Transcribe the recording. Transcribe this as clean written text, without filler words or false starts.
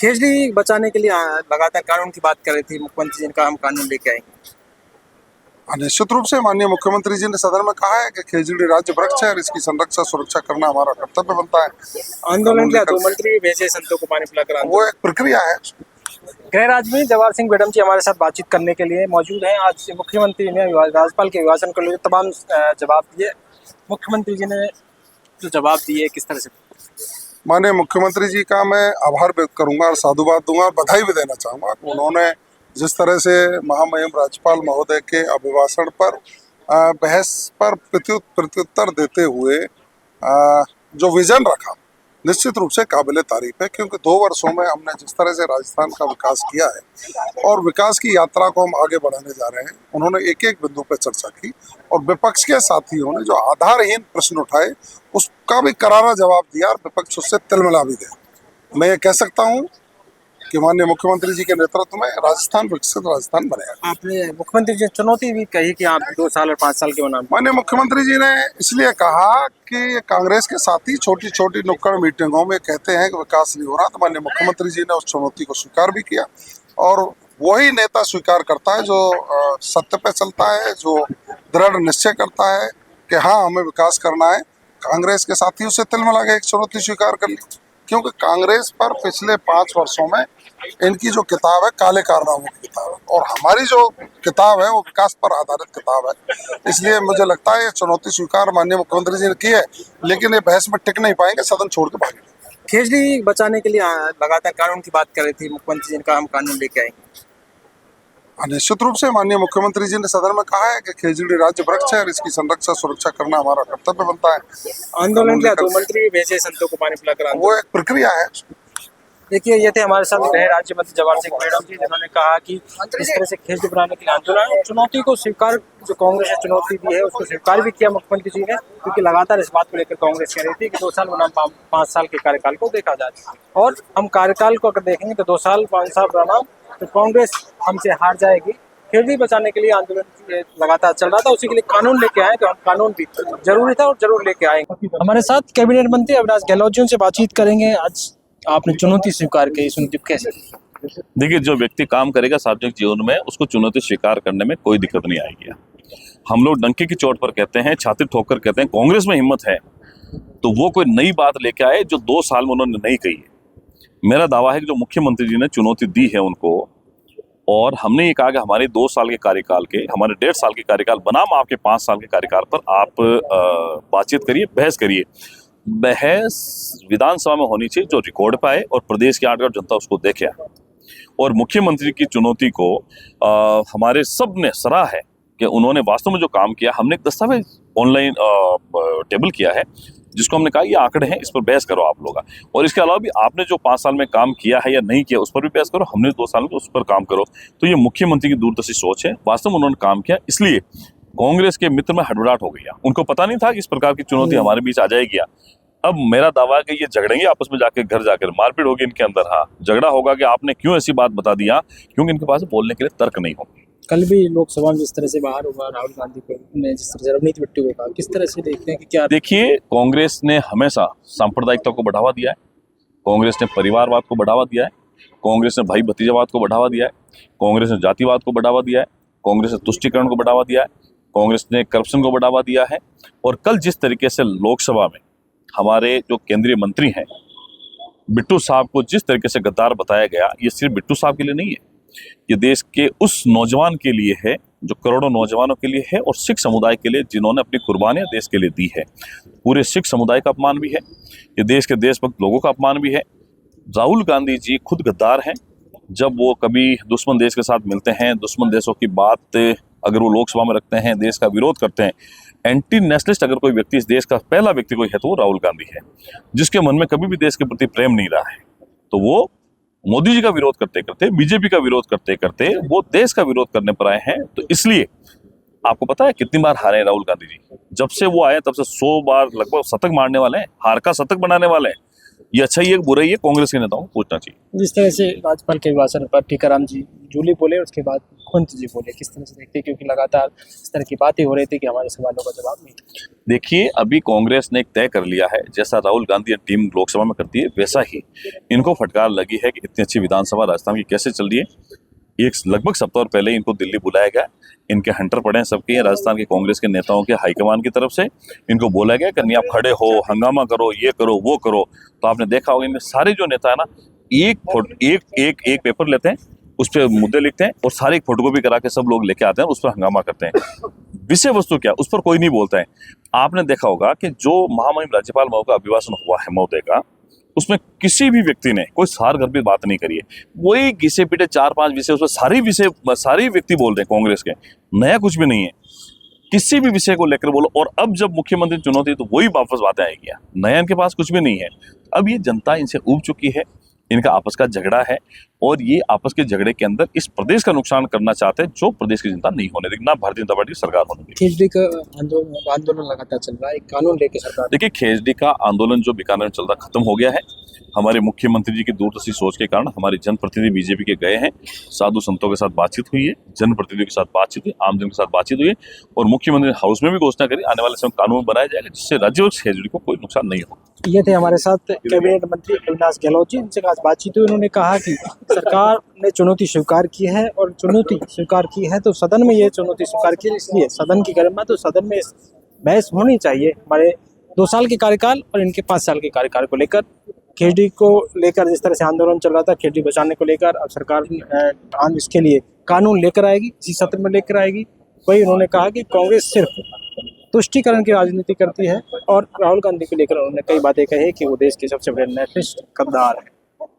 खेजड़ी बचाने के लिए लगातार कानून की बात कर रही थी मुख्यमंत्री जी ने कहा हम कानून लेके आएंगे। निश्चित रूप से माननीय मुख्यमंत्री जी ने सदन में कहा है कि खेजड़ी राज्य वृक्ष है और इसकी संरक्षा सुरक्षा करना हमारा कर्तव्य बनता है। आंदोलन के लिए दो मंत्री भी भेजे संतों को पानी पिलाकर। वो एक प्रक्रिया है। गृह राज्य में जवाहर सिंह मैडम जी हमारे साथ बातचीत करने के लिए मौजूद हैं। आज मुख्यमंत्री ने राज्यपाल के अभिभाषण को लेकर तमाम जवाब दिए। मुख्यमंत्री जी ने जो जवाब दिए किस तरह से? माननीय मुख्यमंत्री जी का मैं आभार व्यक्त करूंगा और साधुवाद दूंगा और बधाई भी देना चाहूंगा। उन्होंने जिस तरह से महामहिम राज्यपाल महोदय के अभिभाषण पर बहस पर प्रत्युत्तर देते हुए जो विजन रखा, निश्चित रूप से काबिले तारीफ है। क्योंकि 2 वर्षों में हमने जिस तरह से राजस्थान का विकास किया है और विकास की यात्रा को हम आगे बढ़ाने जा रहे हैं, उन्होंने एक एक बिंदु पर चर्चा की और विपक्ष के साथियों ने जो आधारहीन प्रश्न उठाए उसका भी करारा जवाब दिया और विपक्ष उससे तिलमिला भी गया। मैं ये कह सकता हूँ कि माननीय मुख्यमंत्री जी के नेतृत्व में राजस्थान विकसित राजस्थान बनेगा। आपने मुख्यमंत्री जी चुनौती भी कही कि आप 2 साल और 5 साल के बनाम। माननीय मुख्यमंत्री जी ने इसलिए कहा कि कांग्रेस के साथी छोटी छोटी नुक्कड़ मीटिंगों में कहते हैं कि विकास नहीं हो रहा, तो माननीय मुख्यमंत्री जी ने उस चुनौती को स्वीकार भी किया। और वही नेता स्वीकार करता है जो सत्य पे चलता है, जो दृढ़ निश्चय करता है कि हाँ हमें विकास करना है। कांग्रेस के साथी उससे तिलमिला गए, एक चुनौती स्वीकार कर ली। क्योंकि कांग्रेस पर पिछले 5 वर्षों में इनकी जो किताब है काले कारनामों की किताब है और हमारी जो किताब है वो विकास पर आधारित किताब है। इसलिए मुझे लगता है ये चुनौती स्वीकार माननीय मुख्यमंत्री जी ने की है, लेकिन ये बहस में टिक नहीं पाएंगे, सदन छोड़ के भागे। खेजड़ी बचाने के लिए लगातार कानून की बात कर रही थी मुख्यमंत्री जी ने कहा हम कानून लेके आएंगे। निश्चित रूप से माननीय मुख्यमंत्री जी ने सदन में कहा है कि खेजड़ी राज्य वृक्ष है और इसकी संरक्षा सुरक्षा करना हमारा कर्तव्य बनता है। आंदोलन के लिए 2 मंत्री भी भेजे संतों को पानी पिलाकर। वो एक प्रक्रिया है। देखिए, ये थे हमारे साथ गृह राज्य मंत्री जवाहर सिंह मैडम जी, जिन्होंने कहा कि इस तरह से खेजड़ी बनाने के लिए आंदोलन, चुनौती को स्वीकार, जो कांग्रेस ने चुनौती दी है उसको स्वीकार भी किया मुख्यमंत्री जी ने। क्योंकि लगातार इस बात को लेकर कांग्रेस कह रही थी कि 2 साल बनाम 5 साल के कार्यकाल को देखा जाए और हम कार्यकाल को अगर देखेंगे तो 2 साल 5 साल बनाम तो कांग्रेस हमसे हार जाएगी। खेजड़ी बचाने के लिए आंदोलन लगातार चल रहा था, उसी के लिए कानून लेके आए तो हम कानून भी जरूरी था और जरूर लेके आएंगे। हमारे साथ कैबिनेट मंत्री अविनाश गहलोत जी से बातचीत करेंगे। आज आपने चुनौती स्वीकार की, सुनती कैसे? देखिए, जो व्यक्ति काम करेगा सार्वजनिक जीवन में उसको चुनौती स्वीकार करने में कोई दिक्कत नहीं आएगी। हम लोग डंके की चोट पर कहते हैं, छाती ठोक कर कहते हैं कांग्रेस में हिम्मत है, तो वो कोई नई बात लेके आए जो 2 साल में उन्होंने नहीं कही है। मेरा दावा है कि जो मुख्यमंत्री जी ने चुनौती दी है उनको, और हमने ये कहा कि हमारे 2 साल के कार्यकाल के, हमारे 1.5 साल के कार्यकाल बनाम आपके 5 साल के कार्यकाल पर आप बातचीत करिए, बहस करिए। बहस विधानसभा में होनी चाहिए जो रिकॉर्ड पे आए और प्रदेश की 8 करोड़ जनता उसको देखे। और मुख्यमंत्री की चुनौती को हमारे सब ने सराहा है कि उन्होंने वास्तव में जो काम किया। हमने एक दस्तावेज ऑनलाइन टेबल किया है जिसको हमने कहा ये आंकड़े हैं, इस पर बहस करो आप लोग। और इसके अलावा भी आपने जो 5 साल में काम किया है या नहीं किया उस पर भी बहस करो, हमने 2 साल में उस पर काम करो। तो ये मुख्यमंत्री की दूरदर्शी सोच है, वास्तव में उन्होंने काम किया। इसलिए कांग्रेस के मित्र में हड़बड़ाहट हो गई। उनको पता नहीं था कि इस प्रकार की चुनौती हमारे बीच आ जाएगी। अब मेरा दावा है कि ये झगड़ेंगे आपस में, जाकर घर जाकर मारपीट होगी इनके अंदर। हाँ, झगड़ा होगा कि आपने क्यों ऐसी बात बता दिया, क्योंकि इनके पास बोलने के लिए तर्क नहीं होंगे। कल भी लोकसभा में जिस तरह से बाहर हुआ राहुल गांधी को, जिस तरह से रणनीति बिट्टू को कहा, किस तरह से देखते हैं कि क्या? देखिए, कांग्रेस ने हमेशा सांप्रदायिकता को बढ़ावा दिया है, कांग्रेस ने परिवारवाद को बढ़ावा दिया है, कांग्रेस ने भाई भतीजावाद को बढ़ावा दिया है, कांग्रेस ने जातिवाद को बढ़ावा दिया है, कांग्रेस ने तुष्टीकरण को बढ़ावा दिया है, कांग्रेस ने करप्शन को बढ़ावा दिया है। और कल जिस तरीके से लोकसभा में हमारे जो केंद्रीय मंत्री हैं बिट्टू साहब को जिस तरीके से गद्दार बताया गया, ये सिर्फ बिट्टू साहब के लिए नहीं है, ये देश के उस नौजवान के लिए है जो करोड़ों नौजवानों के लिए है और सिख समुदाय के लिए जिन्होंने अपनी कुर्बानियां देश के लिए दी है। पूरे सिख समुदाय का अपमान भी है, ये देश के देशभक्त लोगों का अपमान भी है। राहुल गांधी जी खुद गद्दार हैं। जब वो कभी दुश्मन देश के साथ मिलते हैं, दुश्मन देशों की बात अगर वो लोकसभा में रखते हैं, देश का विरोध करते हैं, एंटी नेशनलिस्ट अगर कोई व्यक्ति इस देश का पहला व्यक्ति कोई है तो वो राहुल गांधी है, जिसके मन में कभी भी देश के प्रति प्रेम नहीं रहा है। तो वो मोदी जी का विरोध करते करते, बीजेपी का विरोध करते करते वो देश का विरोध करने पर आए हैं। तो इसलिए आपको पता है कितनी बार हारे हैं राहुल गांधी जी? जब से वो आए तब से 100 बार लगभग शतक मारने वाले हैं, हार का शतक बनाने वाले हैं। ये अच्छा ही है बुरा ही है, कांग्रेस के नेताओं को पूछना चाहिए। जिस तरह से राज्यपाल के अभिभाषण पर टीकाराम जी जूली बोले, उसके बाद मुख्यमंत्री जी बोले, किस तरह से देखते हैं? क्योंकि लगातार इस तरह की बातें हो रही थी कि हमारे सवालों का जवाब नहीं। देखिए, अभी कांग्रेस ने एक तय कर लिया है, जैसा राहुल गांधी टीम लोकसभा में करती है वैसा ही इनको फटकार लगी है कि इतनी अच्छी विधानसभा राजस्थान की कैसे चल रही है। एक लगभग सप्ताह पहले इनको दिल्ली बुलाया गया, इनके हंटर पड़े हैं सबके राजस्थान के कांग्रेस के नेताओं के हाईकमान की तरफ से। इनको बोला गया कि नहीं आप खड़े हो, हंगामा करो, ये करो वो करो। तो आपने देखा होगा इनमें सारे जो नेता है ना, एक पेपर लेते हैं, उस पर मुद्दे लिखते हैं और सारे एक फोटोकॉपी करा के सब लोग लेके आते हैं, उस पर हंगामा करते हैं। विषय वस्तु क्या, उस पर कोई नहीं बोलता है। आपने देखा होगा कि जो महामहिम राज्यपाल महोदय का अभिभाषण हुआ है महोदय का, उसमें किसी भी व्यक्ति ने कोई सारगर्भित बात नहीं करी है। वही घिसे पीटे 4-5 विषय, उसमें सारे व्यक्ति बोल रहे हैं कांग्रेस के, नया कुछ भी नहीं है। किसी भी विषय को लेकर बोलो, और अब जब मुख्यमंत्री चुनौती तो वही वापस बातें आएगी, नया इनके पास कुछ भी नहीं है। अब ये जनता इनसे ऊब चुकी है, इनका आपस का झगड़ा है और ये आपस के झगड़े के अंदर इस प्रदेश का नुकसान करना चाहते हैं, जो प्रदेश की जनता नहीं होने देगी, ना भारतीय जनता पार्टी की सरकार होने देगी। खेजड़ी का आंदोलन लगातार चल रहा है, एक कानून लेके सरकार। देखिए, खेजड़ी का आंदोलन जो बीकानेर में चल रहा खत्म हो गया है। हमारे मुख्यमंत्री जी की दूरदर्शी सोच के कारण हमारे जनप्रतिनिधि बीजेपी के गए हैं, साधु संतों के साथ बातचीत हुई है, जनप्रतिनिधियों के साथ बातचीत हुई, आमजन के साथ बातचीत हुई है और मुख्यमंत्री हाउस में भी घोषणा करी आने वाले समय कानून बनाया जाएगा जिससे राज्य और खेजड़ी को कोई नुकसान नहीं हो। ये थे हमारे साथ कैबिनेट मंत्री अविनाश गहलोत जी, इनसे आज बातचीत हुई। उन्होंने कहा कि सरकार ने चुनौती स्वीकार की है और चुनौती स्वीकार की है तो सदन में ये चुनौती स्वीकार की है, इसलिए सदन की गरिमा, तो सदन में बहस होनी चाहिए हमारे 2 साल के कार्यकाल और इनके 5 साल के कार्यकाल को लेकर। खेजड़ी को लेकर जिस तरह से आंदोलन चल रहा था, खेजड़ी बचाने को लेकर, अब सरकार इसके लिए कानून लेकर आएगी, इसी सत्र में लेकर आएगी। वही उन्होंने कहा कि कांग्रेस सिर्फ तुष्टीकरण की राजनीति करती है और राहुल गांधी को लेकर उन्होंने कई बातें कही कि वो देश के सबसे बड़े नेशनलिस्ट गद्दार है।